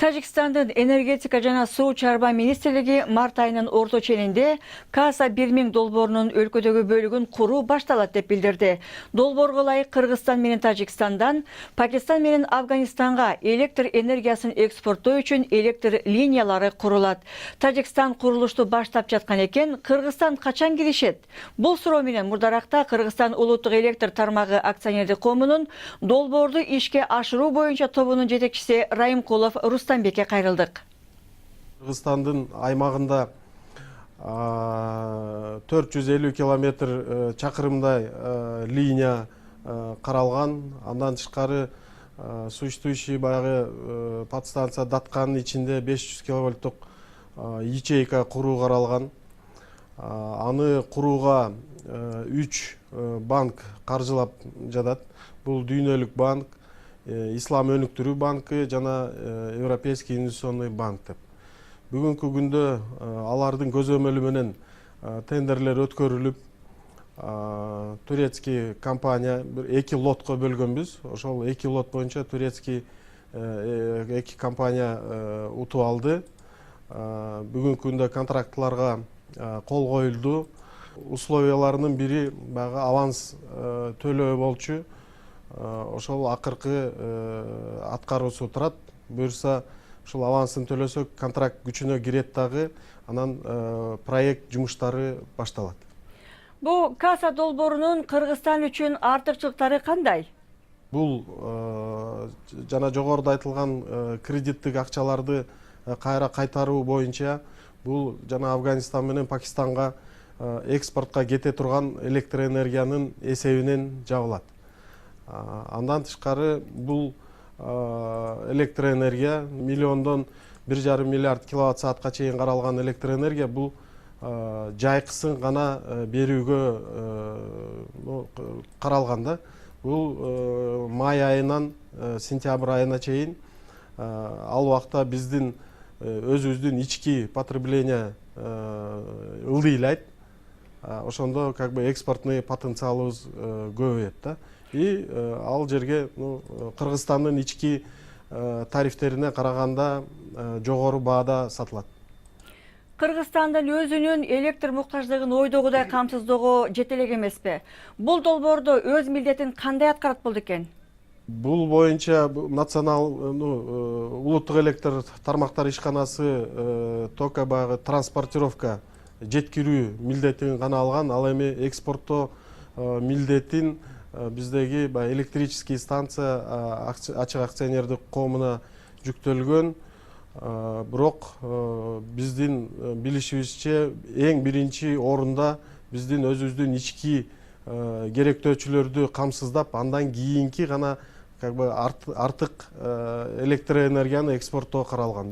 Тажикстандын энергетика жана суу чарба министрлиги март айынын орто ченинде Каса 1000 долбоорунун өлкөдөгү бөлүгүн куруу башталат деп билдирди. Долбоорго ылайык Кыргызстан менен Тажикстандан Пакистан менен Афганистанга электр энергиясын экспорттоо үчүн электр линиялары курулат. Тажикстан курулушту баштап жаткан экен, Кыргызстан качан киришет? Бул суроо менен мурдаракта Кыргызстан улуттук электр тармагы акционердик коомунун долбоорду ишке ашыруу боюнча тобунун жетекчиси Райымкулов Рустамбекке кайрылдык. Кыргызстандын аймагында 450 километр чакырымдай линия каралган. Андан тышкары существующий баягы подстанция Датканын ичинде 500 киловольттук ячейка куруу каралган. Аны курууга 3 банк каржылап жатат. Бул Дүйнөлүк банк, Ислам өнүктүрүү банкы жана Европейский инвестиционный банк деп. Бүгүнкү күндө алардын көзөмөлү менен тендерлер өткөрүлүп, турецкий компания 2 лотко бөлгөнбүз. Ошол 2 лот боюнча турецкий 2 компания утуп алды. Бүгүнкү күндө контрактларга кол коюлду. Условияларынын бири баягы аванс төлөө болчу. Ошол акыркы аткаруусу турат. Буюрса ошол авансын төлөсөк контракт күчүнө кирет дагы, анан проект жумуштары башталат. Бул Каса долбоорунун Кыргызстан үчүн артыкчылыктары кандай? Бул жана жогоруда айтылган кредиттик акчаларды кайра кайтаруу боюнча бул жана Афганистан менен Пакистанга экспортко кете турган электр энергиянын эсебинен жабылат. Андан тышкары бул электр энергия миллиондон 1,5 миллиард киловатт саатка чейин каралган электр энергия бул жайкысын гана берүүгө каралган да. Бул май айынан сентябрь айына чейин ал убакта биздин өзүбүздүн ички потребление ылдыйлайт. Ошондо как бы экспортный потенциалыбыз көбөйөт да. И ал жерге Кыргызстандын ички тарифтерине караганда жогору баада сатылат. Кыргызстандын өзүнүн электр муктаждыгын ойдогудай камсыздоого жете элек эмеспи? Бул долбоордо өз милдетин кандай аткарат болду экен? Бул боюнча национал улуттук электр тармактар ишканасы только баягы транспортировка жеткирүү милдетин гана алган. Ал эми экспорттоо милдетин биздеги электрический станция ачык акционердик коомуна жүктөлгөн. Бирок биздин билишибизче эң биринчи орунда биздин өзүбүздүн ички керектөөчүлөрдү камсыздап, андан кийинки гана артык электр энергияны экспорттоо каралган.